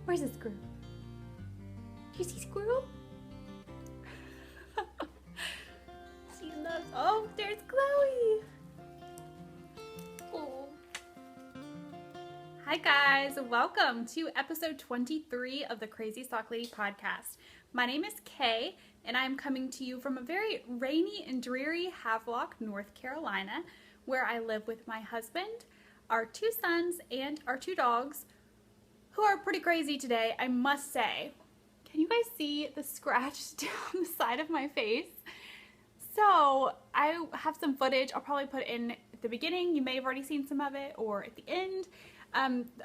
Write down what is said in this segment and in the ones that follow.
Where's the squirrel? Do you see squirrel? She loves, oh, there's Chloe. Oh. Hi guys, welcome to episode 23 of the Crazy Sock Lady podcast. My name is Kay, and I'm coming to you from a very rainy and dreary Havelock, North Carolina, where I live with my husband, our 2 sons, and our 2 dogs, who are pretty crazy today, I must say. Can you guys see the scratch down the side of my face? So I have some footage I'll probably put in at the beginning. You may have already seen some of it, or at the end,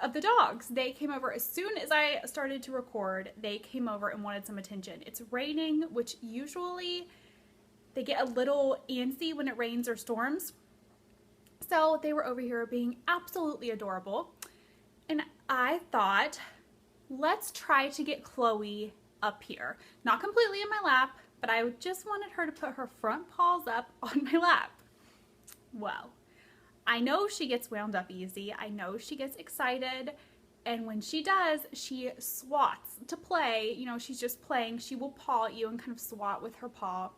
of the dogs. They came over as soon as I started to record. They came over and wanted some attention. It's raining, which usually they get a little antsy when it rains or storms. So they were over here being absolutely adorable. And I thought, let's try to get Chloe up here. Not completely in my lap, but I just wanted her to put her front paws up on my lap. Well, I know she gets wound up easy. I know she gets excited. And when she does, she swats to play. You know, she's just playing. She will paw at you and kind of swat with her paw.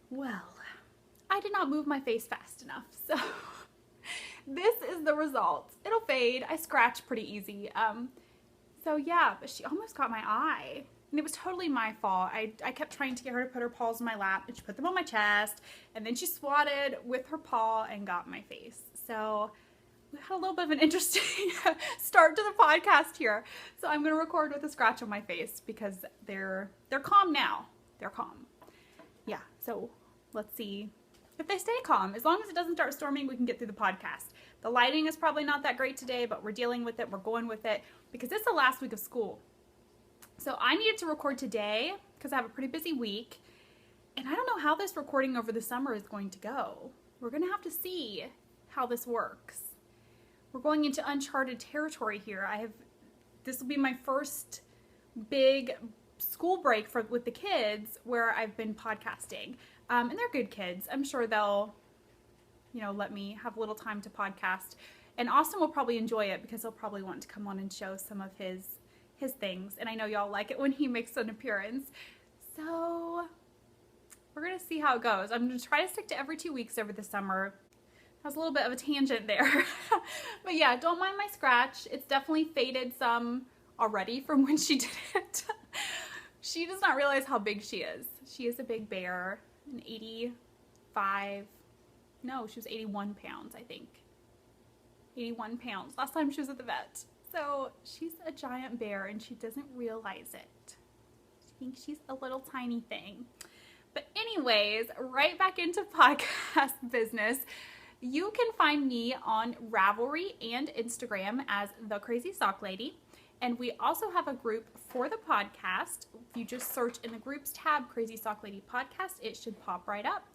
Well, I did not move my face fast enough, so this is the result. It'll fade. I scratch pretty easy. So yeah, but she almost got my eye. And it was totally my fault. I kept trying to get her to put her paws on my lap, and she put them on my chest, and then she swatted with her paw and got my face. So we had a little bit of an interesting start to the podcast here. So I'm going to record with a scratch on my face because they're calm now. They're calm. Yeah, so let's see if they stay calm. As long as it doesn't start storming, we can get through the podcast. The lighting is probably not that great today, but we're dealing with it. We're going with it because it's the last week of school. So I needed to record today because I have a pretty busy week. And I don't know how this recording over the summer is going to go. We're going to have to see how this works. We're going into uncharted territory here. This will be my first big school break with the kids where I've been podcasting. And they're good kids. I'm sure they'll, let me have a little time to podcast. And Austin will probably enjoy it because he'll probably want to come on and show some of his things. And I know y'all like it when he makes an appearance. So we're going to see how it goes. I'm going to try to stick to every 2 weeks over the summer. That was a little bit of a tangent there. But yeah, don't mind my scratch. It's definitely faded some already from when she did it. She does not realize how big she is. She is a big bear. An 85, no, she was 81 pounds, I think. 81 pounds. Last time she was at the vet. So she's a giant bear and she doesn't realize it. She thinks she's a little tiny thing. But anyways, right back into podcast business. You can find me on Ravelry and Instagram as The Crazy Sock Lady. And we also have a group for the podcast. If you just search in the groups tab, Crazy Sock Lady Podcast, it should pop right up.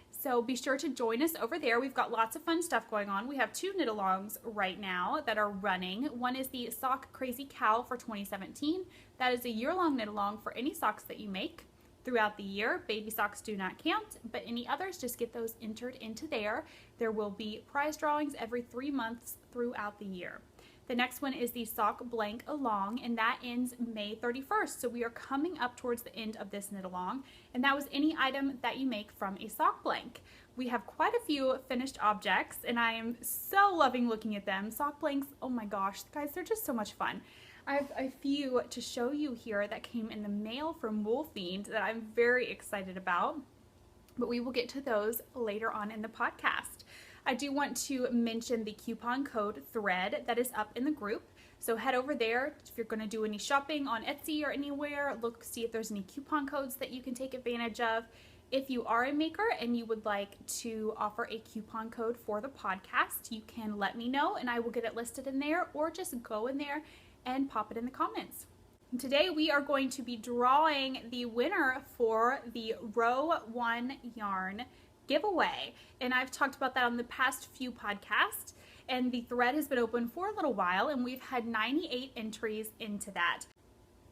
So be sure to join us over there. We've got lots of fun stuff going on. We have 2 knit-alongs right now that are running. One is the Sock Crazy Cow for 2017. That is a year-long knit-along for any socks that you make throughout the year. Baby socks do not count, but any others, just get those entered into there. There will be prize drawings every 3 months throughout the year. The next one is the Sock Blank Along, and that ends May 31st. So we are coming up towards the end of this knit along, and that was any item that you make from a sock blank. We have quite a few finished objects, and I am so loving looking at them. Sock blanks, oh my gosh, guys, they're just so much fun. I have a few to show you here that came in the mail from Wool Fiend that I'm very excited about, but we will get to those later on in the podcast. I do want to mention the coupon code thread that is up in the group. So head over there if you're going to do any shopping on Etsy or anywhere. See if there's any coupon codes that you can take advantage of. If you are a maker and you would like to offer a coupon code for the podcast, you can let me know and I will get it listed in there, or just go in there and pop it in the comments. And today we are going to be drawing the winner for the Row 1 yarn giveaway, and I've talked about that on the past few podcasts, and the thread has been open for a little while and we've had 98 entries into that.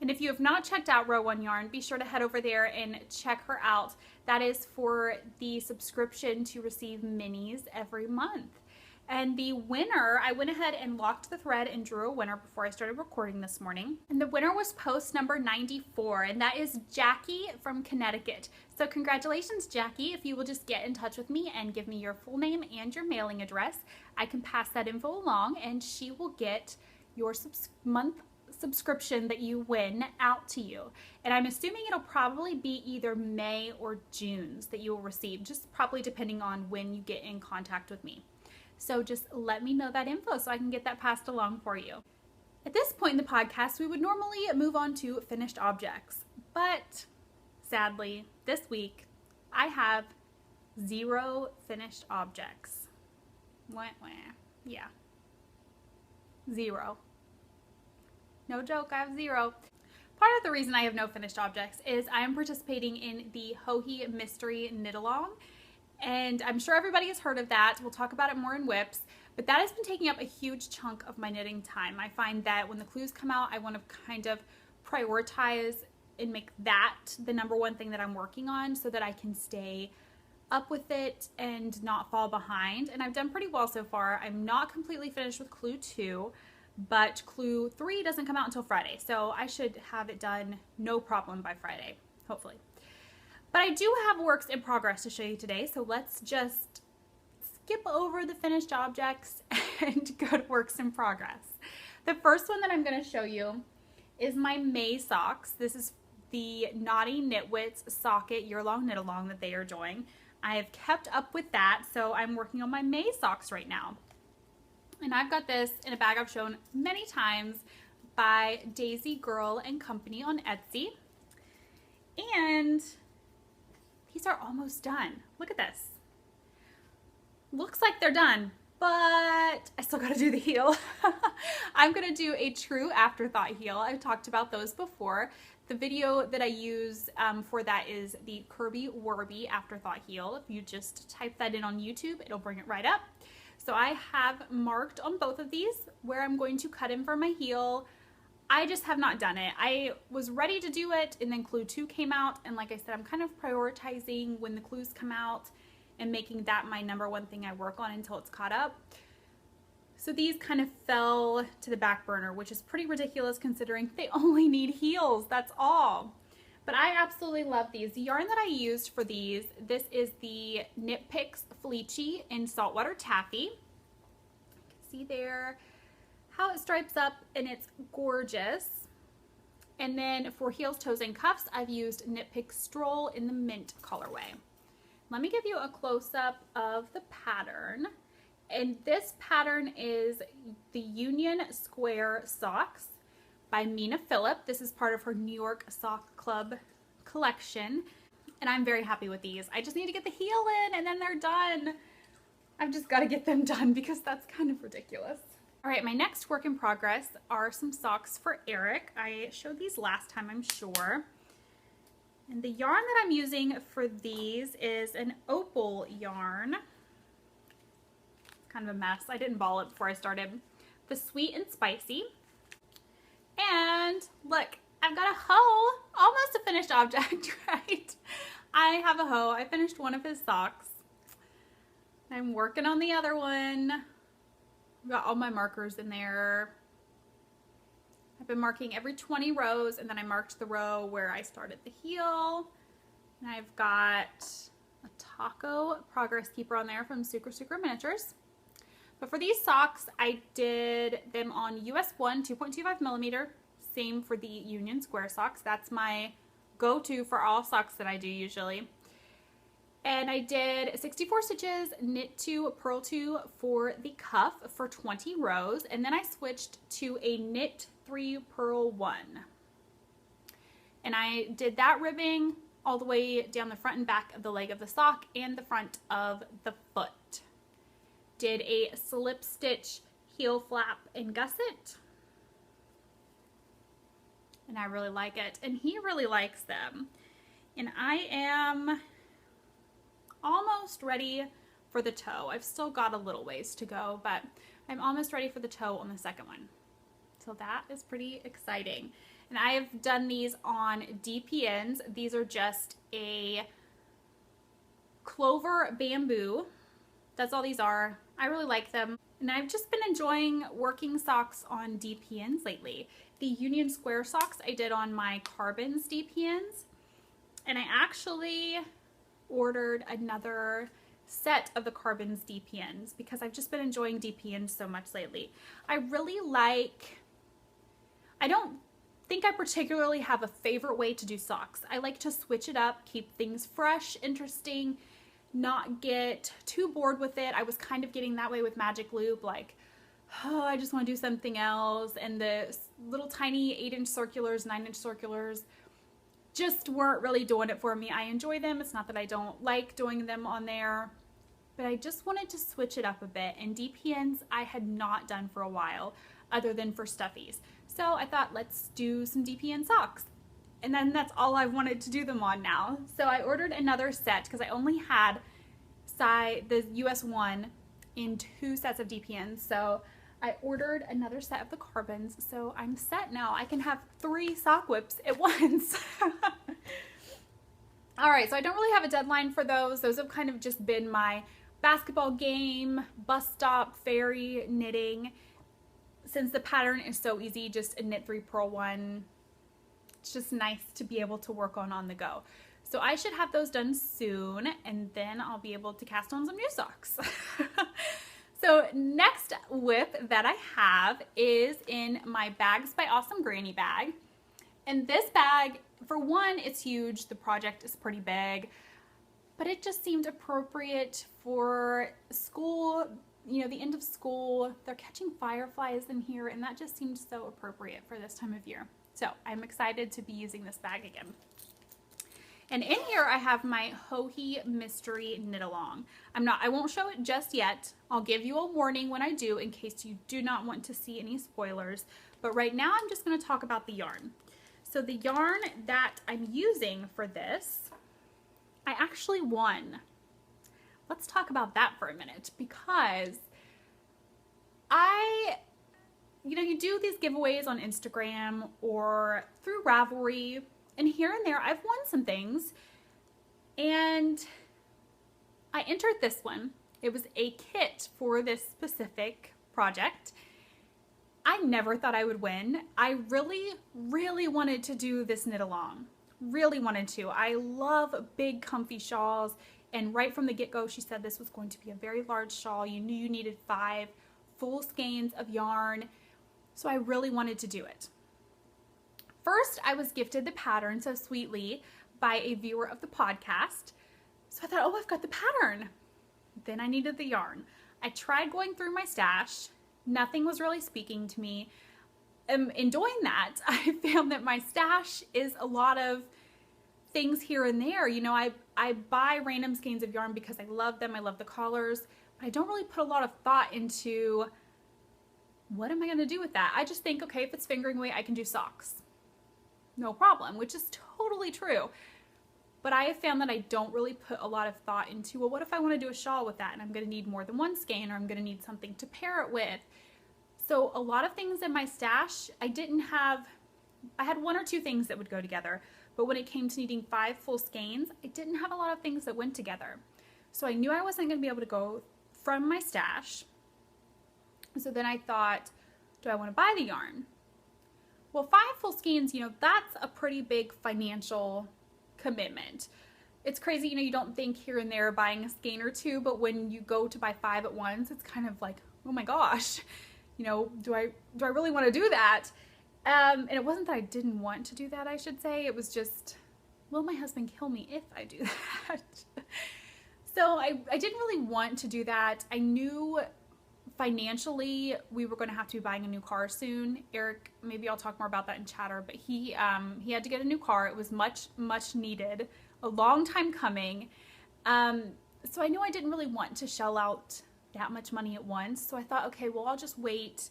And if you have not checked out Row 1 Yarn, be sure to head over there and check her out. That is for the subscription to receive minis every month. And the winner, I went ahead and locked the thread and drew a winner before I started recording this morning. And the winner was post number 94, and that is Jackie from Connecticut. So congratulations, Jackie. If you will just get in touch with me and give me your full name and your mailing address, I can pass that info along, and she will get your month subscription that you win out to you. And I'm assuming it'll probably be either May or June's that you will receive, just probably depending on when you get in contact with me. So just let me know that info so I can get that passed along for you. At this point in the podcast, we would normally move on to finished objects, but sadly, this week I have 0 finished objects. Yeah, 0. No joke, I have 0. Part of the reason I have no finished objects is I am participating in the Hohi Mystery Knit-Along, and I'm sure everybody has heard of that. We'll talk about it more in WIPs, but that has been taking up a huge chunk of my knitting time. I find that when the clues come out, I want to kind of prioritize and make that the #1 thing that I'm working on so that I can stay up with it and not fall behind. And I've done pretty well so far. I'm not completely finished with clue 2, but clue 3 doesn't come out until Friday, so I should have it done no problem by Friday, hopefully. But I do have works in progress to show you today, so let's just skip over the finished objects and go to works in progress. The first one that I'm going to show you is my May socks. This is the Naughty Knitwits Socket year-long knit-along that they are doing. I have kept up with that, so I'm working on my May socks right now. And I've got this in a bag I've shown many times by Daisy Girl and Company on Etsy. And these are almost done. Look at this. Looks like they're done, but I still gotta do the heel. I'm gonna do a true afterthought heel. I've talked about those before. The video that I use for that is the Kirby Werby afterthought heel. If you just type that in on YouTube, it'll bring it right up. So I have marked on both of these where I'm going to cut in for my heel. I just have not done it. I was ready to do it, and then clue 2 came out, and like I said, I'm kind of prioritizing when the clues come out and making that my #1 thing I work on until it's caught up. So these kind of fell to the back burner, which is pretty ridiculous considering they only need heels, that's all. But I absolutely love these. The yarn that I used for these, this is the Knit Picks Fleechy in Saltwater Taffy. You can see there how it stripes up, and it's gorgeous. And then for heels, toes, and cuffs, I've used Knit Picks Stroll in the mint colorway. Let me give you a close-up of the pattern. And this pattern is the Union Square Socks by Mina Phillip. This is part of her New York Sock Club collection, and I'm very happy with these. I just need to get the heel in and then they're done. I've just got to get them done because that's kind of ridiculous. All right, my next work in progress are some socks for Eric. I showed these last time, I'm sure. And the yarn that I'm using for these is an opal yarn. It's kind of a mess. I didn't ball it before I started. The Sweet and Spicy. And look, I've got a hoe, almost a finished object, right? I have a hoe. I finished one of his socks. I'm working on the other one. I've got all my markers in there. I've been marking every 20 rows, and then I marked the row where I started the heel. And I've got a taco progress keeper on there from Sucre Miniatures. But for these socks, I did them on US 1 2.25 millimeter. Same for the Union Square socks. That's my go-to for all socks that I do usually. And I did 64 stitches, knit 2, purl 2 for the cuff for 20 rows. And then I switched to a knit 3, purl 1. And I did that ribbing all the way down the front and back of the leg of the sock and the front of the foot. Did a slip stitch heel flap and gusset. And I really like it. And he really likes them. And I am almost ready for the toe. I've still got a little ways to go, but I'm almost ready for the toe on the second one. So that is pretty exciting. And I have done these on DPNs. These are just a clover bamboo. That's all these are. I really like them. And I've just been enjoying working socks on DPNs lately. The Union Square socks I did on my Carbons DPNs. And I actually ordered another set of the Carbons DPNs because I've just been enjoying DPNs so much lately. I don't think I particularly have a favorite way to do socks. I like to switch it up, keep things fresh, interesting, not get too bored with it. I was kind of getting that way with Magic Loop, like, oh, I just want to do something else. And the little tiny 8-inch circulars, 9-inch circulars just weren't really doing it for me. I enjoy them. It's not that I don't like doing them on there, but I just wanted to switch it up a bit. And DPNs I had not done for a while other than for stuffies. So I thought, let's do some DPN socks. And then that's all I wanted to do them on now. So I ordered another set because I only had the US 1 in 2 sets of DPNs. So I ordered another set of the Carbons. So I'm set now. I can have 3 sock whips at once. All right, so I don't really have a deadline for those. Those have kind of just been my basketball game, bus stop, ferry, knitting. Since the pattern is so easy, just a knit 3 purl 1, it's just nice to be able to work on the go. So I should have those done soon, and then I'll be able to cast on some new socks. So next whip that I have is in my Bags by Awesome Granny bag. And this bag, for one, it's huge. The project is pretty big, but it just seemed appropriate for school. You know, the end of school, they're catching fireflies in here, and that just seemed so appropriate for this time of year. So I'm excited to be using this bag again. And in here I have my Hohi Mystery Knit Along. I won't show it just yet. I'll give you a warning when I do in case you do not want to see any spoilers. But right now I'm just going to talk about the yarn. So the yarn that I'm using for this, I actually won. Let's talk about that for a minute, because you do these giveaways on Instagram or through Ravelry, and here and there I've won some things, and I entered this one. It was a kit for this specific project. I never thought I would win. I really, really wanted to do this knit along. Really wanted to. I love big comfy shawls. And right from the get-go, she said this was going to be a very large shawl. You knew you needed 5 full skeins of yarn. So I really wanted to do it. First, I was gifted the pattern so sweetly by a viewer of the podcast. So I thought, oh, I've got the pattern. Then I needed the yarn. I tried going through my stash. Nothing was really speaking to me. In doing that, I found that my stash is a lot of things here and there. You know, I buy random skeins of yarn because I love them. I love the collars, but I don't really put a lot of thought into what am I going to do with that. I just think, okay, if it's fingering weight, I can do socks. No problem, which is totally true. But I have found that I don't really put a lot of thought into, well, what if I want to do a shawl with that and I'm going to need more than 1 skein, or I'm going to need something to pair it with. So a lot of things in my stash, I had 1 or 2 things that would go together. But when it came to needing 5 full skeins, I didn't have a lot of things that went together. So I knew I wasn't going to be able to go from my stash. So then I thought, do I want to buy the yarn? Well, 5 full skeins, you know, that's a pretty big financial commitment. It's crazy, you know, you don't think here and there buying a skein or 2, but when you go to buy 5 at once, it's kind of like, oh my gosh, you know, do I really want to do that? And it wasn't that I didn't want to do that, I should say. It was just, will my husband kill me if I do that? So I didn't really want to do that. I knew financially we were going to have to be buying a new car soon. Eric, maybe I'll talk more about that in chatter, but he had to get a new car. It was much, much needed, a long time coming. So I knew I didn't really want to shell out that much money at once. So I thought, okay, well, I'll just wait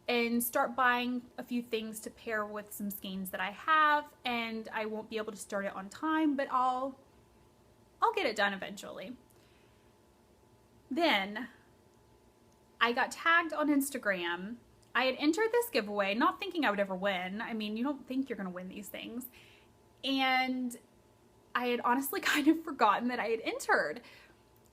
and start buying a few things to pair with some skeins that I have, and I won't be able to start it on time, but I'll get it done eventually. Then I got tagged on Instagram. I had entered this giveaway, not thinking I would ever win. I mean, you don't think you're gonna win these things. And I had honestly kind of forgotten that I had entered.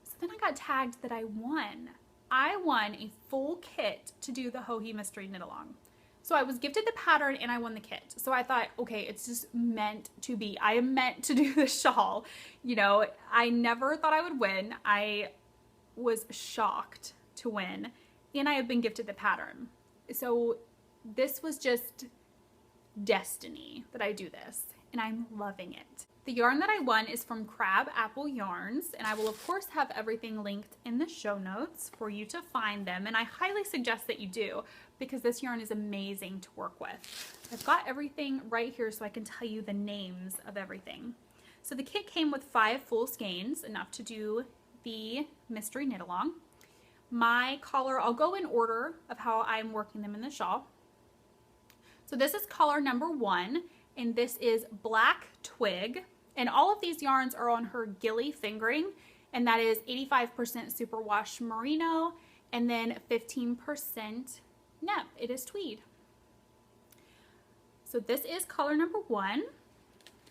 So then I got tagged that I won. I won a full kit to do the Hohi Mystery Knit Along. So I was gifted the pattern and I won the kit. So I thought, okay, it's just meant to be. I am meant to do the shawl. You know, I never thought I would win. I was shocked to win, and I have been gifted the pattern. So this was just destiny that I do this, and I'm loving it. The yarn that I won is from Crab Apple Yarns, and I will of course have everything linked in the show notes for you to find them, and I highly suggest that you do, because this yarn is amazing to work with. I've got everything right here so I can tell you the names of everything. So the kit came with 5 full skeins, enough to do the mystery knit along. My collar, I'll go in order of how I'm working them in the shawl. So this is collar number 1, and this is Black Twig, and all of these yarns are on her Gilly fingering, and that is 85% superwash merino and then 15% nep. It is tweed. So this is color number 1.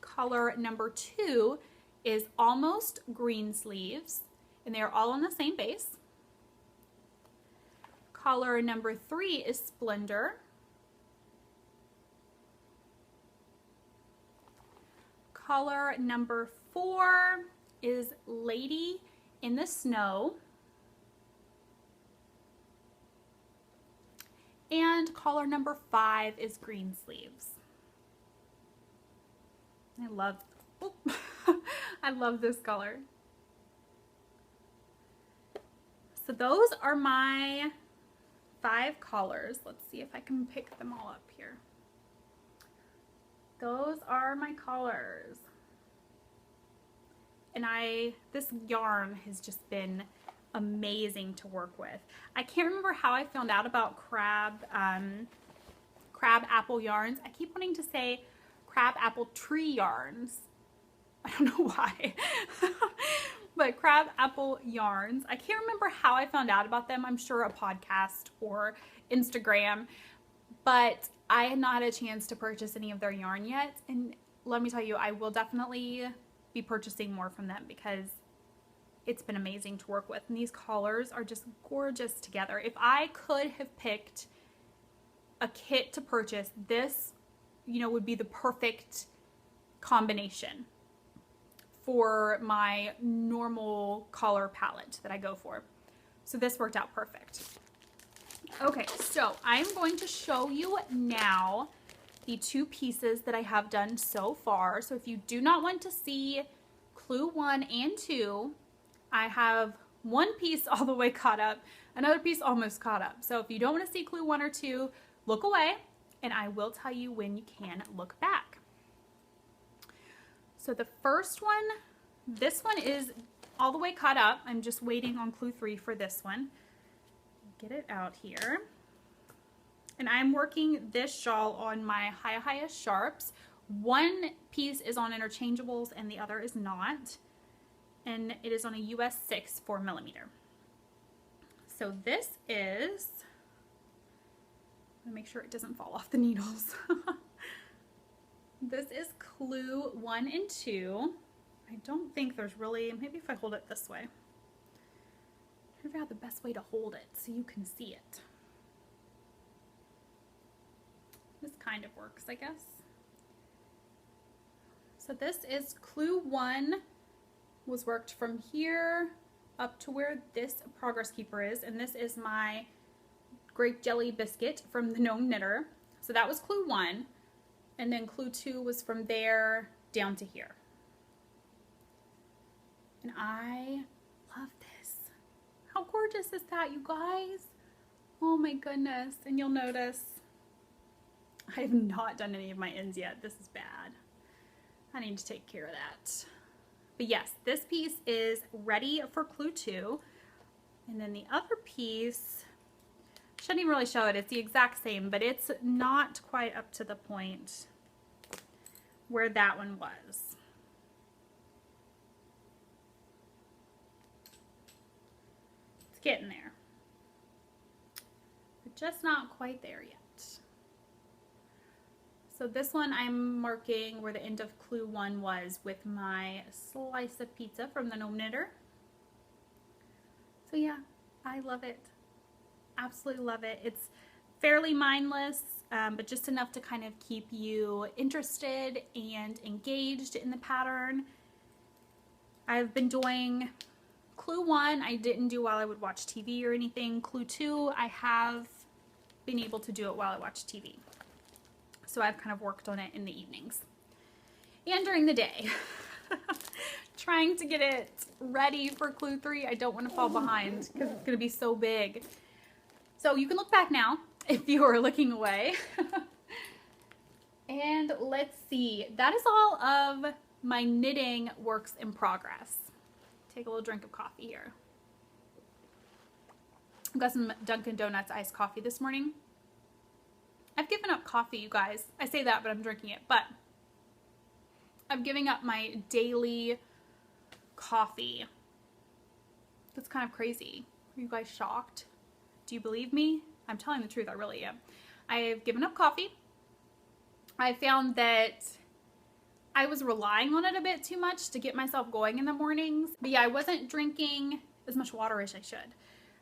Color number 2 is Almost Green Sleeves, and they are all on the same base. Color number 3 is Splendor. Color number 4 is Lady in the Snow. And color number 5 is Green Sleeves. I love this color. So those are my 5 collars. Let's see if I can pick them all up here. Those are my collars. And this yarn has just been amazing to work with. I can't remember how I found out about Crab Apple Yarns. I keep wanting to say Crab Apple Tree Yarns. I don't know why. But Crab Apple Yarns. I can't remember how I found out about them. I'm sure a podcast or Instagram. But I had not had a chance to purchase any of their yarn yet. And let me tell you, I will definitely be purchasing more from them because it's been amazing to work with. And these collars are just gorgeous together. If I could have picked a kit to purchase, this, you know, would be the perfect combination for my normal collar palette that I go for. So this worked out perfect. Okay, so I'm going to show you now the 2 pieces that I have done so far. So if you do not want to see clue 1 and 2, I have one piece all the way caught up, another piece almost caught up. So if you don't want to see clue 1 or 2, look away, and I will tell you when you can look back. So the first one, this one is all the way caught up. I'm just waiting on clue 3 for this one. Get it out here. And I'm working this shawl on my Hiya Sharps. One piece is on interchangeables and the other is not. And it is on a US 6 4mm. So this is, I'm gonna make sure it doesn't fall off the needles. This is clue 1 and 2. I don't think there's really, maybe if I hold it this way. I figure out the best way to hold it so you can see it. This kind of works, I guess. So this is clue 1, was worked from here up to where this progress keeper is, and this is my grape jelly biscuit from the Gnome Knitter. So that was clue 1, and then clue 2 was from there down to here. And I love this. How gorgeous is that, you guys? Oh my goodness. And you'll notice I have not done any of my ends yet. This is bad. I need to take care of that. But yes, this piece is ready for clue 2. And then the other piece, shouldn't even really show it. It's the exact same, but it's not quite up to the point where that one was. It's getting there. But just not quite there yet. So this one I'm marking where the end of clue 1 was with my slice of pizza from the Gnome Knitter. So yeah, I love it. absolutely love it. It's fairly mindless, but just enough to kind of keep you interested and engaged in the pattern. I've been doing Clue 1, I didn't do while I would watch TV or anything. Clue 2, I have been able to do it while I watch TV. So I've kind of worked on it in the evenings and during the day. Trying to get it ready for Clue 3. I don't want to fall behind because it's going to be so big. So you can look back now if you are looking away. And let's see. That is all of my knitting works in progress. Take a little drink of coffee here. I've got some Dunkin' Donuts iced coffee this morning. I've given up coffee, you guys. I say that, but I'm drinking it. But I'm giving up my daily coffee. That's kind of crazy. Are you guys shocked? Do you believe me? I'm telling the truth, I really am. I've given up coffee. I found that I was relying on it a bit too much to get myself going in the mornings. But yeah, I wasn't drinking as much water as I should.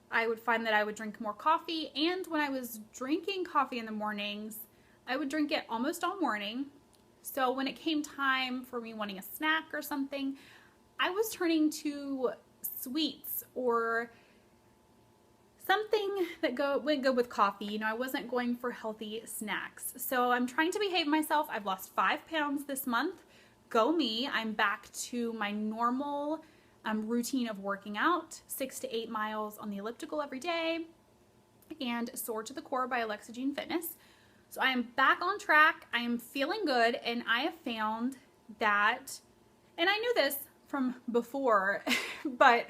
I would find that I would drink more coffee, and when I was drinking coffee in the mornings, I would drink it almost all morning. So when it came time for me wanting a snack or something, I was turning to sweets or something that went good with coffee. You know, I wasn't going for healthy snacks. So I'm trying to behave myself. I've lost 5 pounds this month. Go me. I'm back to my normal routine of working out, 6 to 8 miles on the elliptical every day, and Soar to the Core by Alexa Jean Fitness. So I am back on track. I am feeling good, and I have found that, and I knew this from before, but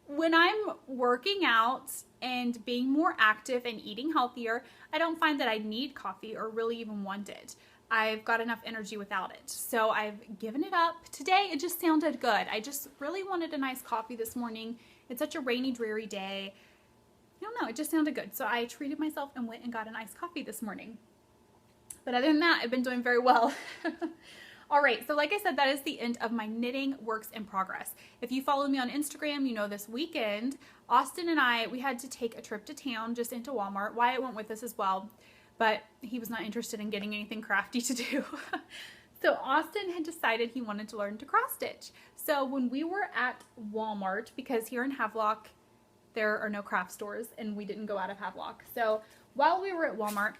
when I'm working out and being more active and eating healthier, I don't find that I need coffee or really even want it. I've got enough energy without it. So I've given it up. Today, it just sounded good. I just really wanted a nice coffee this morning. It's such a rainy, dreary day. I don't know, it just sounded good. So I treated myself and went and got an iced coffee this morning. But other than that, I've been doing very well. All right, so like I said, that is the end of my knitting works in progress. If you follow me on Instagram, you know this weekend, Austin and I, we had to take a trip to town, just into Walmart. Wyatt went with us as well, but he was not interested in getting anything crafty to do. So Austin had decided he wanted to learn to cross stitch. So when we were at Walmart, because here in Havelock, there are no craft stores and we didn't go out of Havelock. So while we were at Walmart,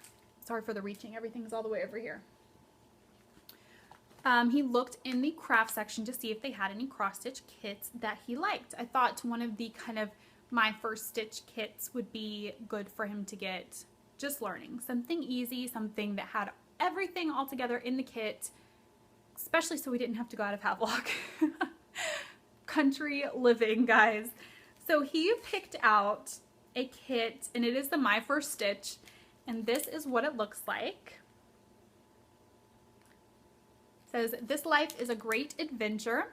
sorry for the reaching, everything's all the way over here. He looked in the craft section to see if they had any cross stitch kits that he liked. I thought one of the kind of my first stitch kits would be good for him to get just learning. Something easy, something that had everything all together in the kit, especially so we didn't have to go out of Havelock. Country living, guys. So he picked out a kit, and it is the My First Stitch, and this is what it looks like. It says, "This life is a great adventure."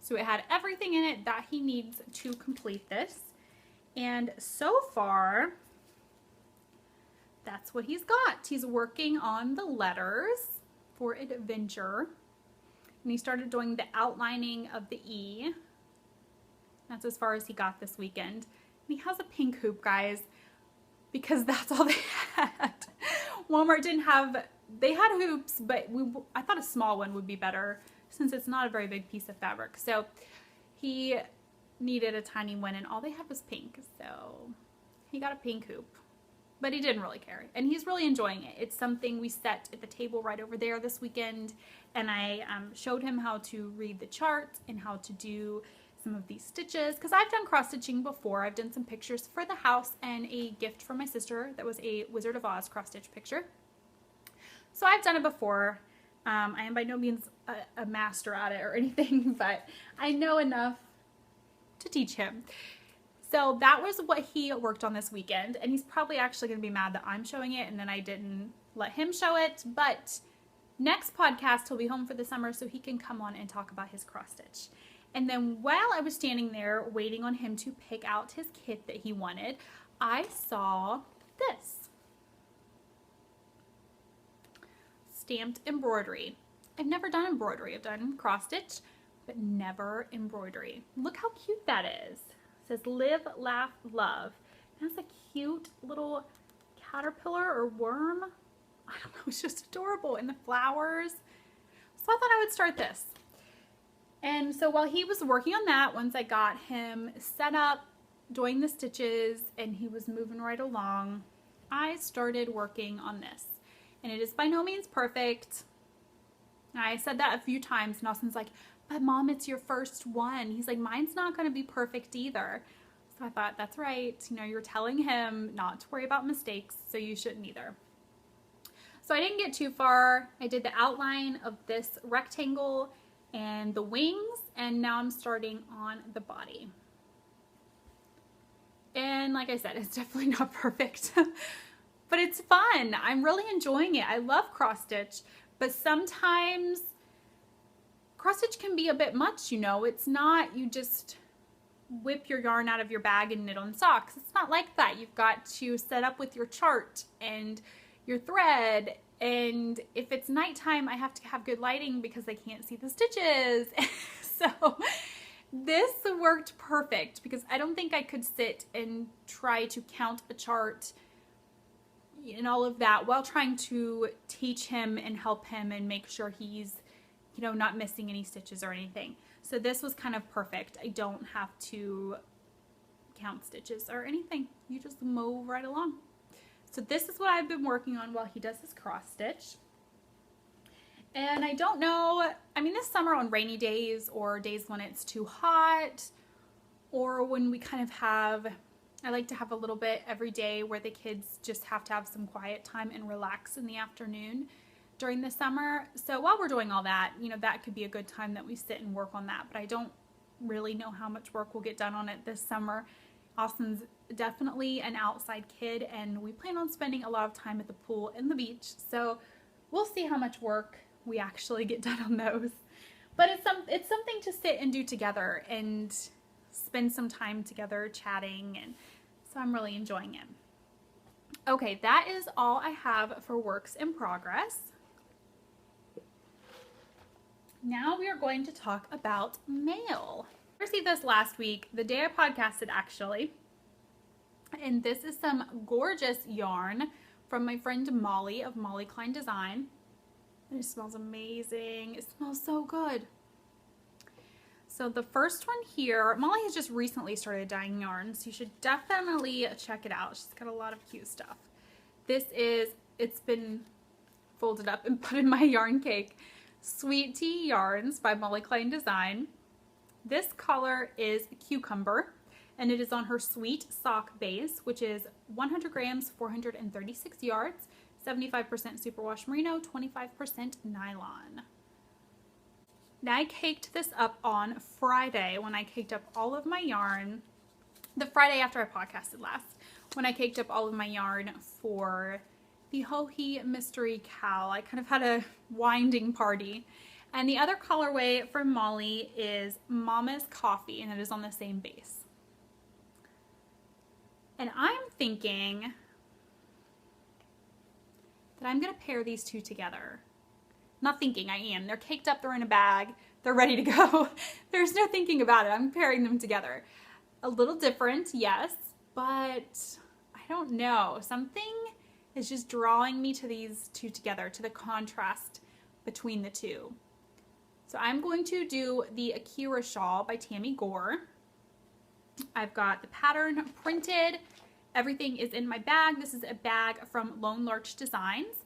So it had everything in it that he needs to complete this. And so far, that's what he's got. He's working on the letters for adventure. And he started doing the outlining of the E. That's as far as he got this weekend. And he has a pink hoop, guys, because that's all they had. Walmart didn't have, they had hoops, but I thought a small one would be better since it's not a very big piece of fabric. So he needed a tiny one, and all they had was pink. So he got a pink hoop, but he didn't really care. And he's really enjoying it. It's something we set at the table right over there this weekend, and I showed him how to read the chart and how to do some of these stitches, because I've done cross stitching before. I've done some pictures for the house and a gift from my sister that was a Wizard of Oz cross stitch picture. So I've done it before. I am by no means a master at it or anything, but I know enough to teach him. So that was what he worked on this weekend, and he's probably actually going to be mad that I'm showing it and then I didn't let him show it, but next podcast he'll be home for the summer so he can come on and talk about his cross stitch. And then while I was standing there waiting on him to pick out his kit that he wanted, I saw this. Stamped embroidery. I've never done embroidery. I've done cross stitch, but never embroidery. Look how cute that is. It says live, laugh, love. It has a cute little caterpillar or worm. I don't know, it's just adorable. And the flowers. So I thought I would start this. And so while he was working on that, once I got him set up, doing the stitches, and he was moving right along, I started working on this. And it is by no means perfect. And I said that a few times, and Austin's like, but Mom, it's your first one. He's like, mine's not going to be perfect either. So I thought, that's right. You know, you're telling him not to worry about mistakes, so you shouldn't either. So I didn't get too far. I did the outline of this rectangle and the wings, and now I'm starting on the body. And like I said, it's definitely not perfect, but it's fun. I'm really enjoying it. I love cross stitch, but sometimes cross stitch can be a bit much, you know. It's not, you just whip your yarn out of your bag and knit on socks. It's not like that. You've got to set up with your chart and your thread, and if it's nighttime, I have to have good lighting because I can't see the stitches. So this worked perfect because I don't think I could sit and try to count a chart and all of that while trying to teach him and help him and make sure he's, you know, not missing any stitches or anything. So this was kind of perfect. I don't have to count stitches or anything. You just move right along. So this is what I've been working on while he does his cross stitch. And I don't know, I mean, this summer on rainy days or days when it's too hot, or when we kind of have, I like to have a little bit every day where the kids just have to have some quiet time and relax in the afternoon during the summer. So while we're doing all that, you know, that could be a good time that we sit and work on that. But I don't really know how much work will get done on it this summer. Austin's definitely an outside kid, and we plan on spending a lot of time at the pool and the beach. So we'll see how much work we actually get done on those. But it's something to sit and do together and spend some time together chatting, and so I'm really enjoying it. Okay, that is all I have for works in progress. Now we are going to talk about mail. I received this last week, the day I podcasted actually, and this is some gorgeous yarn from my friend Molly of Molly Klein Design. And it smells amazing. It smells so good. So the first one here, Molly has just recently started dyeing yarns, so you should definitely check it out. She's got a lot of cute stuff. This is, it's been folded up and put in my yarn cake. Sweet Tea Yarns by Molly Klein Design. This color is Cucumber, and it is on her Sweet Sock base, which is 100 grams, 436 yards, 75% superwash merino, 25% nylon. Now I caked this up on Friday when I caked up all of my yarn, the Friday after I podcasted last, when I caked up all of my yarn for the Hohi Mystery Cow. I kind of had a winding party. And the other colorway from Molly is Mama's Coffee, and it is on the same base. And I'm thinking that I'm going to pair these two together. Not thinking, I am. They're caked up, they're in a bag, they're ready to go. There's no thinking about it. I'm pairing them together. A little different, yes, but I don't know. Something is just drawing me to these two together, to the contrast between the two. So I'm going to do the Akira shawl by Tammy Gore. I've got the pattern printed. Everything is in my bag. This is a bag from Lone Larch Designs.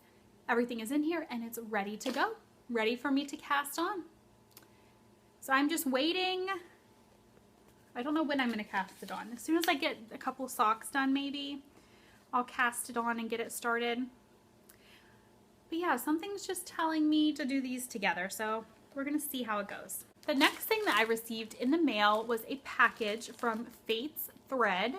Everything is in here and it's ready to go. Ready for me to cast on. So I'm just waiting. I don't know when I'm going to cast it on. As soon as I get a couple socks done, maybe I'll cast it on and get it started. But yeah, something's just telling me to do these together. So we're going to see how it goes. The next thing that I received in the mail was a package from Fate's Thread.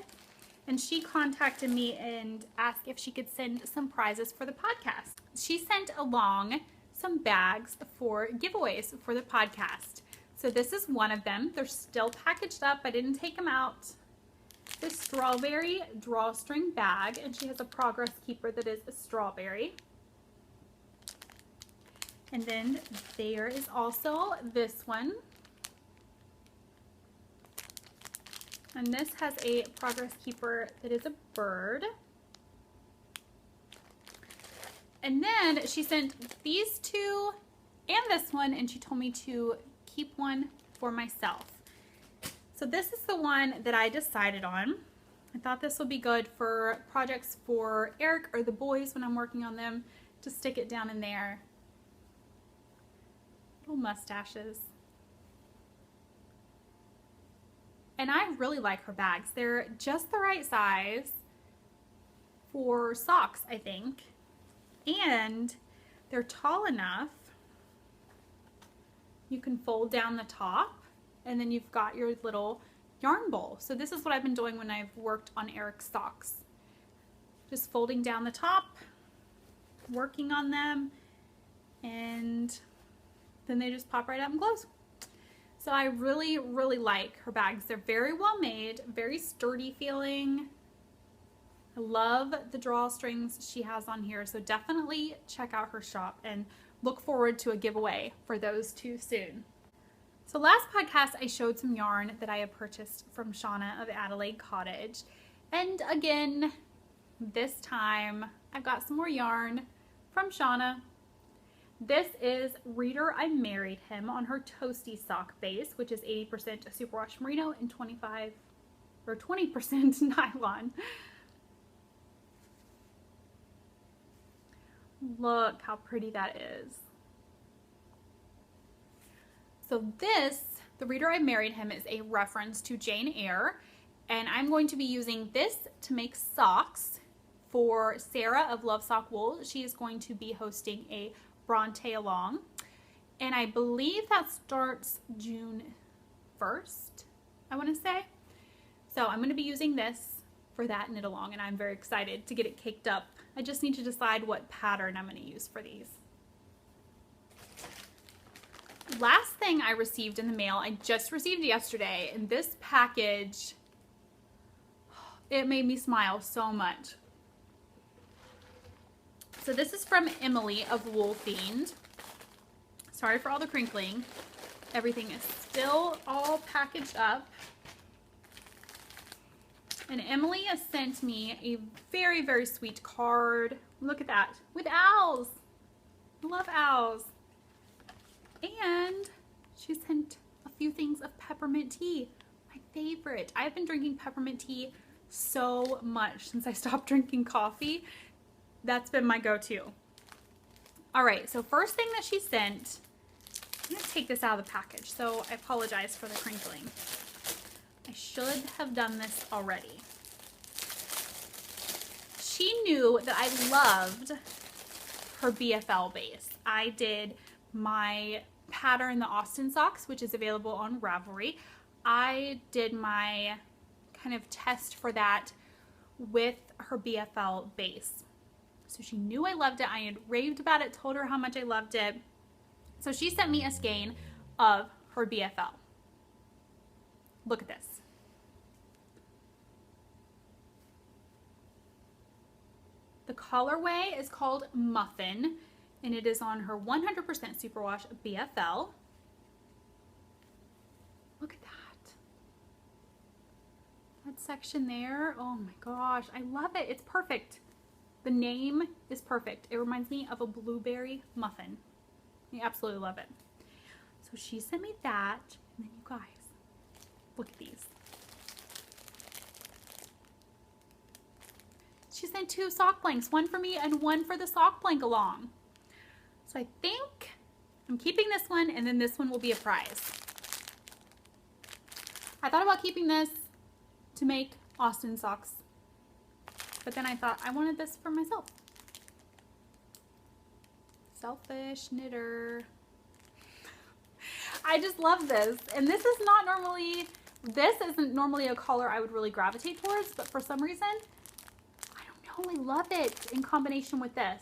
And she contacted me and asked if she could send some prizes for the podcast. She sent along some bags for giveaways for the podcast. So this is one of them. They're still packaged up. I didn't take them out. This strawberry drawstring bag, and she has a progress keeper that is a strawberry. And then there is also this one. And this has a progress keeper that is a bird. And then she sent these two and this one, and she told me to keep one for myself. So this is the one that I decided on. I thought this would be good for projects for Eric or the boys when I'm working on them, to stick it down in there. Little mustaches. And I really like her bags. They're just the right size for socks, I think. And they're tall enough. You can fold down the top, and then you've got your little yarn bowl. So this is what I've been doing when I've worked on Eric's socks. Just folding down the top, working on them, and then they just pop right up and close. So I really, really like her bags. They're very well made, very sturdy feeling. I love the drawstrings she has on here. So definitely check out her shop and look forward to a giveaway for those two soon. So last podcast, I showed some yarn that I had purchased from Shauna of Adelaide Cottage. And again, this time I've got some more yarn from Shauna. This is Reader, I Married Him on her Toasty sock base, which is 80% superwash merino and 20% nylon. Look how pretty that is. So this, The Reader, I Married Him, is a reference to Jane Eyre, and I'm going to be using this to make socks for Sarah of Love Sock Wool. She is going to be hosting a Bronte along, and I believe that starts June 1st, I want to say. So I'm going to be using this for that knit along, and I'm very excited to get it caked up. I just need to decide what pattern I'm going to use for these. Last thing I received in the mail, I just received yesterday, and this package, it made me smile so much. So this is from Emily of Wool Fiend. Sorry for all the crinkling. Everything is still all packaged up. And Emily has sent me a very, very sweet card. Look at that, with owls. I love owls. And she sent a few things of peppermint tea, my favorite. I've been drinking peppermint tea so much since I stopped drinking coffee. That's been my go-to. All right, so first thing that she sent, I'm gonna take this out of the package, so I apologize for the crinkling. I should have done this already. She knew that I loved her BFL base. I did my pattern, the Austin socks, which is available on Ravelry. I did my kind of test for that with her BFL base. So she knew I loved it. I had raved about it, told her how much I loved it. So she sent me a skein of her BFL. Look at this. The colorway is called Muffin, and it is on her 100% superwash BFL. Look at that. That section there, oh my gosh, I love it. It's perfect. The name is perfect. It reminds me of a blueberry muffin. I absolutely love it. So she sent me that, and then you guys, look at these. She sent 2 sock blanks, one for me and one for the sock blank along. So I think I'm keeping this one, and then this one will be a prize. I thought about keeping this to make Austin socks, but then I thought I wanted this for myself. Selfish knitter. I just love this, and this is not normally, this isn't normally a color I would really gravitate towards, but for some reason, I don't know, I love it in combination with this.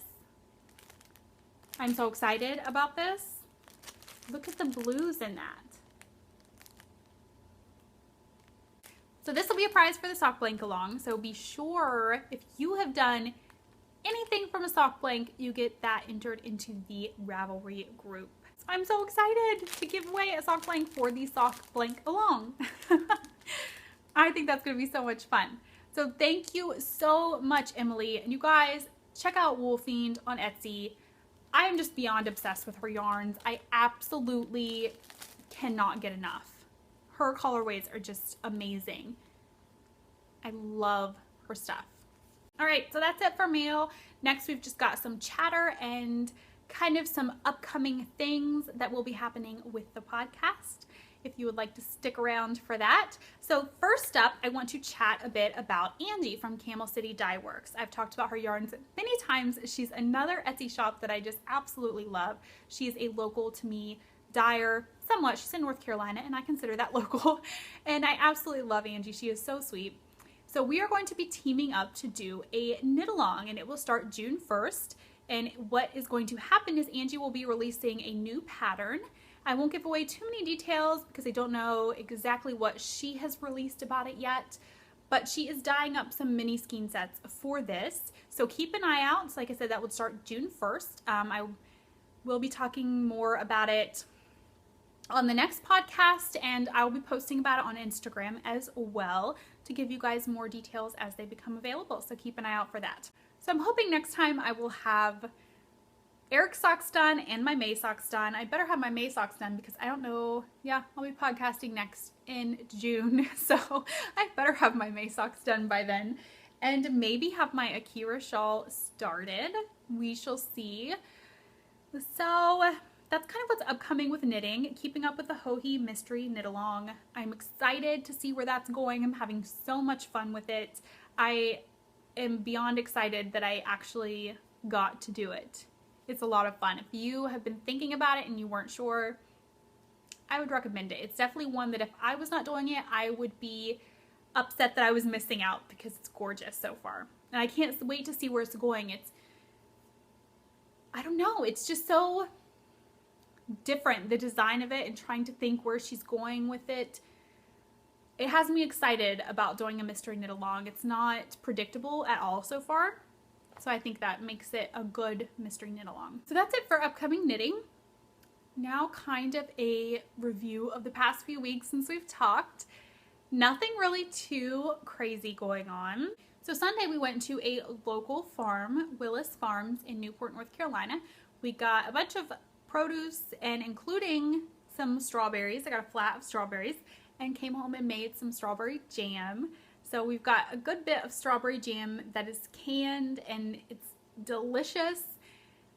I'm so excited about this. Look at the blues in that. So this will be a prize for the sock blank along. So be sure, if you have done anything from a sock blank, you get that entered into the Ravelry group. So I'm so excited to give away a sock blank for the sock blank along. I think that's going to be so much fun. So thank you so much, Emily. And you guys, check out Woolfiend on Etsy. I am just beyond obsessed with her yarns. I absolutely cannot get enough. Her colorways are just amazing. I love her stuff. All right, so that's it for mail. Next, we've just got some chatter and kind of some upcoming things that will be happening with the podcast, if you would like to stick around for that. So first up, I want to chat a bit about Angie from Camel City Dye Works. I've talked about her yarns many times. She's another Etsy shop that I just absolutely love. She is a local to me dyer, somewhat. She's in North Carolina, and I consider that local. And I absolutely love Angie. She is so sweet. So we are going to be teaming up to do a knit along, and it will start June 1st. And what is going to happen is Angie will be releasing a new pattern. I won't give away too many details because I don't know exactly what she has released about it yet, but she is dyeing up some mini skein sets for this. So keep an eye out. So like I said, that would start June 1st. I will be talking more about it on the next podcast, and I will be posting about it on Instagram as well to give you guys more details as they become available. So keep an eye out for that. So I'm hoping next time I will have Eric's socks done and my May socks done. I better have my May socks done because I don't know. Yeah, I'll be podcasting next in June. So I better have my May socks done by then. And maybe have my Akira shawl started. We shall see. So that's kind of what's upcoming with knitting. Keeping up with the Hohi Mystery Knit Along. I'm excited to see where that's going. I'm having so much fun with it. I am beyond excited that I actually got to do it. It's a lot of fun. If you have been thinking about it and you weren't sure, I would recommend it. It's definitely one that if I was not doing it, I would be upset that I was missing out because it's gorgeous so far. And I can't wait to see where it's going. I don't know, it's just so different, the design of it, and trying to think where she's going with it. It has me excited about doing a mystery knit along. It's not predictable at all so far. So I think that makes it a good mystery knit along. So that's it for upcoming knitting. Now kind of a review of the past few weeks since we've talked. Nothing really too crazy going on. So Sunday we went to a local farm, Willis Farms in Newport, North Carolina. We got a bunch of produce and including some strawberries. I got a flat of strawberries and came home and made some strawberry jam. So we've got a good bit of strawberry jam that is canned and it's delicious.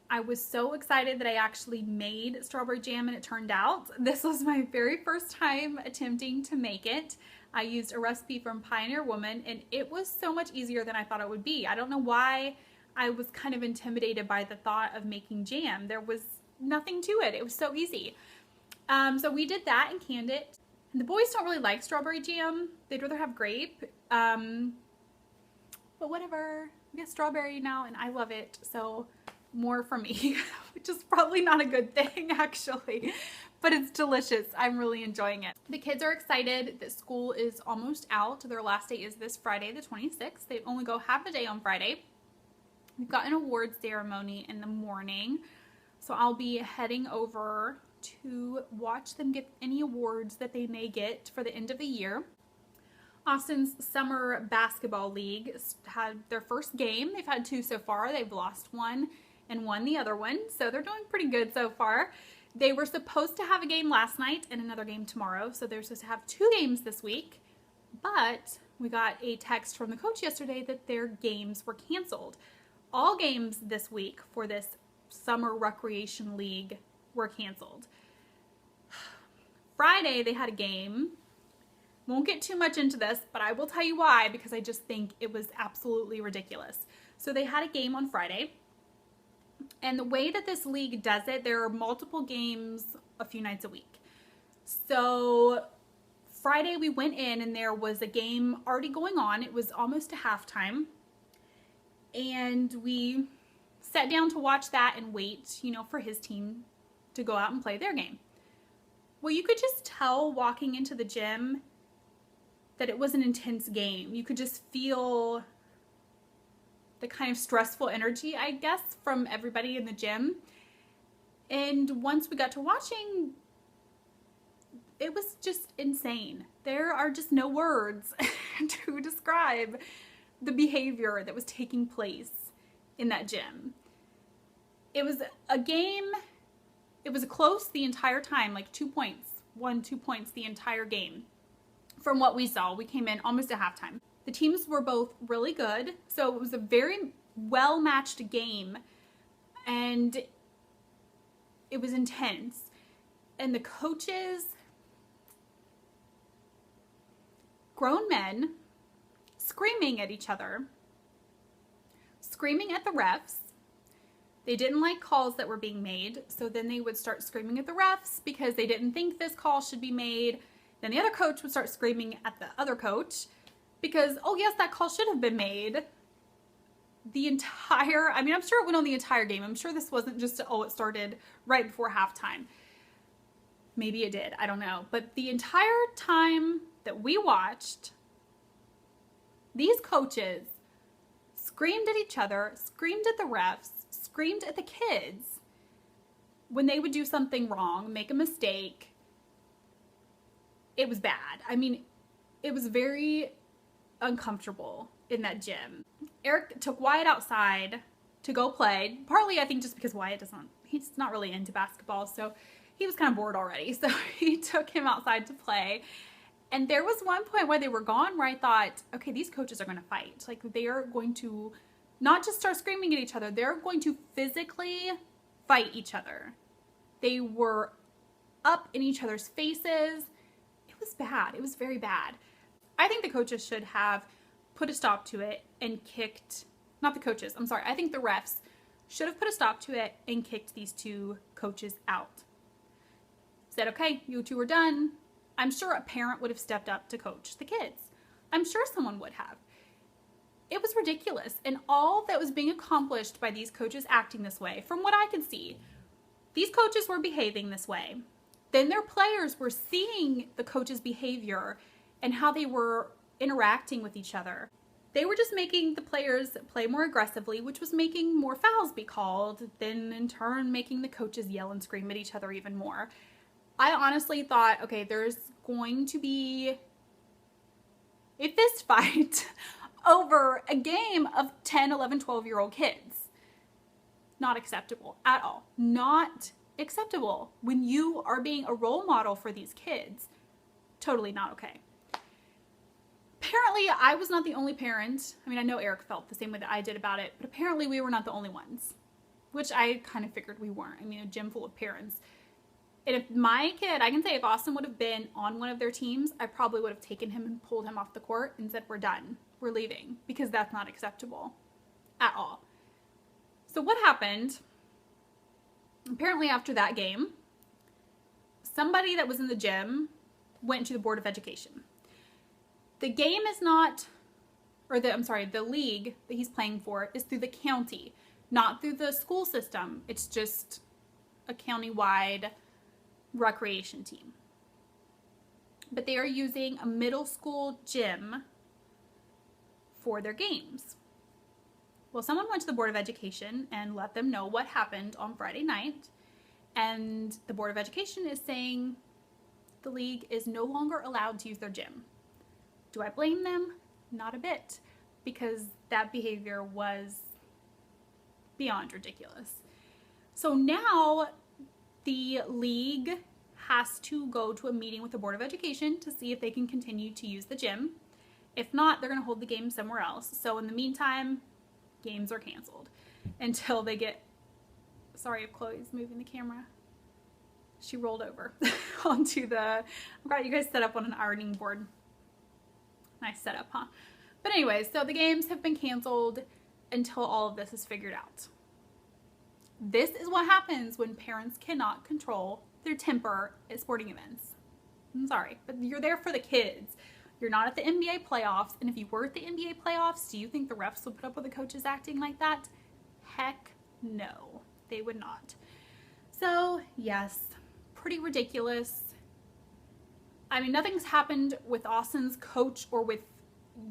I was so excited that I actually made strawberry jam and it turned out. This was my very first time attempting to make it. I used a recipe from Pioneer Woman and it was so much easier than I thought it would be. I don't know why I was kind of intimidated by the thought of making jam. There was nothing to it. It was so easy. So we did that and canned it. The boys don't really like strawberry jam. They'd rather have grape. But whatever. We get strawberry now and I love it. So more for me, which is probably not a good thing actually, but it's delicious. I'm really enjoying it. The kids are excited that school is almost out. Their last day is this Friday, the 26th. They only go half a day on Friday. We've got an awards ceremony in the morning. So I'll be heading over to watch them get any awards that they may get for the end of the year. Austin's Summer Basketball League had their first game. They've had two so far. They've lost one and won the other one. So they're doing pretty good so far. They were supposed to have a game last night and another game tomorrow. So they're supposed to have two games this week. But we got a text from the coach yesterday that their games were canceled. All games this week for this Summer Recreation League were canceled. Friday they had a game. Won't get too much into this, but I will tell you why, because I just think it was absolutely ridiculous. So they had a game on Friday, and the way that this league does it, there are multiple games a few nights a week. So Friday we went in and there was a game already going on. It was almost to halftime, and we sat down to watch that and wait, for his team to go out and play their game. Well, you could just tell walking into the gym that it was an intense game. You could just feel the kind of stressful energy, I guess, from everybody in the gym. And once we got to watching, it was just insane. There are just no words to describe the behavior that was taking place in that gym. It was a game, it was close the entire time, like 2 points, 2 points the entire game. From what we saw, we came in almost at halftime. The teams were both really good, so it was a very well-matched game, and it was intense. And the coaches, grown men, screaming at each other, screaming at the refs. They didn't like calls that were being made, so then they would start screaming at the refs because they didn't think this call should be made. Then the other coach would start screaming at the other coach because, oh yes, that call should have been made. I'm sure it went on the entire game. I'm sure this wasn't just, it started right before halftime. Maybe it did, I don't know. But the entire time that we watched, these coaches screamed at each other, screamed at the refs, screamed at the kids when they would do something wrong, make a mistake. It was bad. I mean, it was very uncomfortable in that gym. Eric took Wyatt outside to go play, partly I think just because Wyatt he's not really into basketball, so he was kind of bored already. So he took him outside to play. And there was one point where they were gone where I thought, okay, these coaches are going to fight. Like, they are going to not just start screaming at each other, they're going to physically fight each other. They were up in each other's faces. It was bad. It was very bad. I think the coaches should have put a stop to it and kicked, not the coaches, I'm sorry, I think the refs should have put a stop to it and kicked these two coaches out. Said, okay, you two are done. I'm sure a parent would have stepped up to coach the kids. I'm sure someone would have. It was ridiculous. And all that was being accomplished by these coaches acting this way, from what I could see, these coaches were behaving this way. Then their players were seeing the coaches' behavior and how they were interacting with each other. They were just making the players play more aggressively, which was making more fouls be called, then in turn making the coaches yell and scream at each other even more. I honestly thought, okay, there's going to be a fist fight over a game of 10, 11, 12-year-old kids. Not acceptable at all. Not acceptable when you are being a role model for these kids. Totally not okay. Apparently, I was not the only parent. I mean, I know Eric felt the same way that I did about it, but apparently we were not the only ones, which I kind of figured we weren't. I mean, a gym full of parents. And if my kid, I can say if Austin would have been on one of their teams, I probably would have taken him and pulled him off the court and said, we're done. We're leaving, because that's not acceptable at all. So what happened? Apparently after that game, somebody that was in the gym went to the Board of Education. The game is not, the league that he's playing for is through the county, not through the school system. It's just a county-wide recreation team. But they are using a middle school gym for their games. Well, someone went to the Board of Education and let them know what happened on Friday night. And the Board of Education is saying the league is no longer allowed to use their gym. Do I blame them? Not a bit, because that behavior was beyond ridiculous. So now the league has to go to a meeting with the Board of Education to see if they can continue to use the gym. If not, they're going to hold the game somewhere else. So in the meantime, games are canceled until they get, sorry if Chloe's moving the camera. She rolled over onto the, I forgot you guys set up on an ironing board. Nice setup, huh? But anyways, so the games have been canceled until all of this is figured out. This is what happens when parents cannot control their temper at sporting events. I'm sorry, but you're there for the kids. You're not at the NBA playoffs, and if you were at the NBA playoffs, do you think the refs would put up with the coaches acting like that? Heck no, they would not. So yes, pretty ridiculous. I mean, nothing's happened with Austin's coach or with,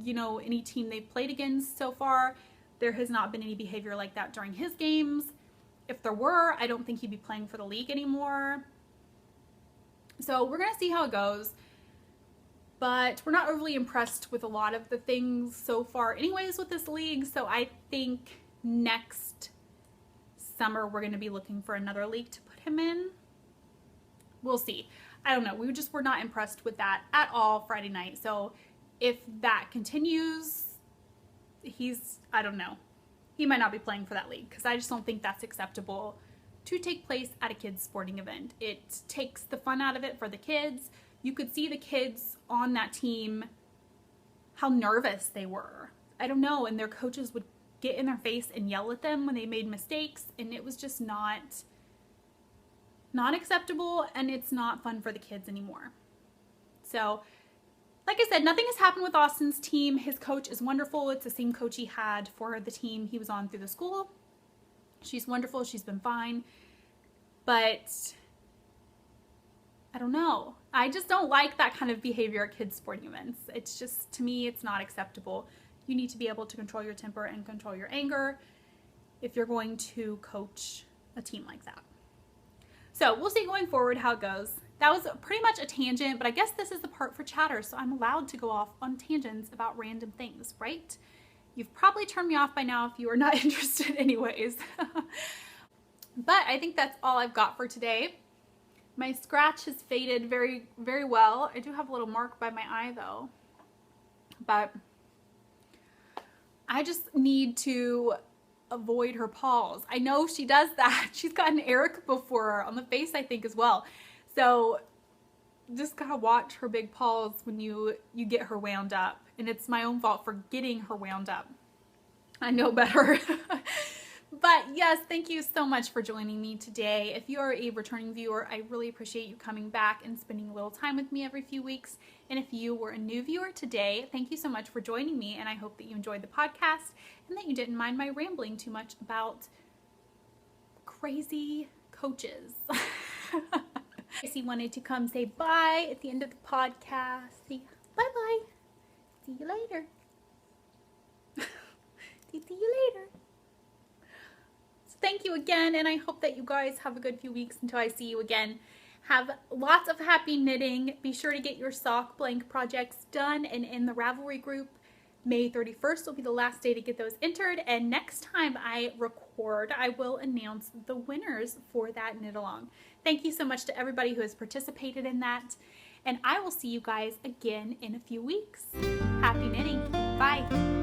any team they've played against so far. There has not been any behavior like that during his games. If there were, I don't think he'd be playing for the league anymore. So we're going to see how it goes. But we're not overly impressed with a lot of the things so far anyways with this league. So I think next summer we're going to be looking for another league to put him in. We'll see. I don't know. We just were not impressed with that at all Friday night. So if that continues, I don't know. He might not be playing for that league because I just don't think that's acceptable to take place at a kids' sporting event. It takes the fun out of it for the kids. You could see the kids on that team, how nervous they were. I don't know. And their coaches would get in their face and yell at them when they made mistakes. And it was just not acceptable, and it's not fun for the kids anymore. So, like I said, nothing has happened with Austin's team. His coach is wonderful. It's the same coach he had for the team he was on through the school. She's wonderful. She's been fine. But I don't know. I just don't like that kind of behavior at kids' sporting events. It's just, to me, it's not acceptable. You need to be able to control your temper and control your anger if you're going to coach a team like that. So we'll see going forward how it goes. That was pretty much a tangent, but I guess this is the part for chatter, so I'm allowed to go off on tangents about random things, right? You've probably turned me off by now if you are not interested anyways. But I think that's all I've got for today. My scratch has faded very, very well. I do have a little mark by my eye though. But I just need to avoid her paws. I know she does that. She's gotten Eric before on the face, I think, as well. So just gotta watch her big paws when you get her wound up. And it's my own fault for getting her wound up. I know better. But yes, thank you so much for joining me today. If you are a returning viewer, I really appreciate you coming back and spending a little time with me every few weeks. And if you were a new viewer today, thank you so much for joining me. And I hope that you enjoyed the podcast and that you didn't mind my rambling too much about crazy coaches. Casey wanted to come say bye at the end of the podcast. Say bye-bye. See you later. See you later. Thank you again, and I hope that you guys have a good few weeks until I see you again. Have lots of happy knitting. Be sure to get your sock blank projects done and in the Ravelry group. May 31st will be the last day to get those entered, and next time I record, I will announce the winners for that knit along. Thank you so much to everybody who has participated in that, and I will see you guys again in a few weeks. Happy knitting. Bye.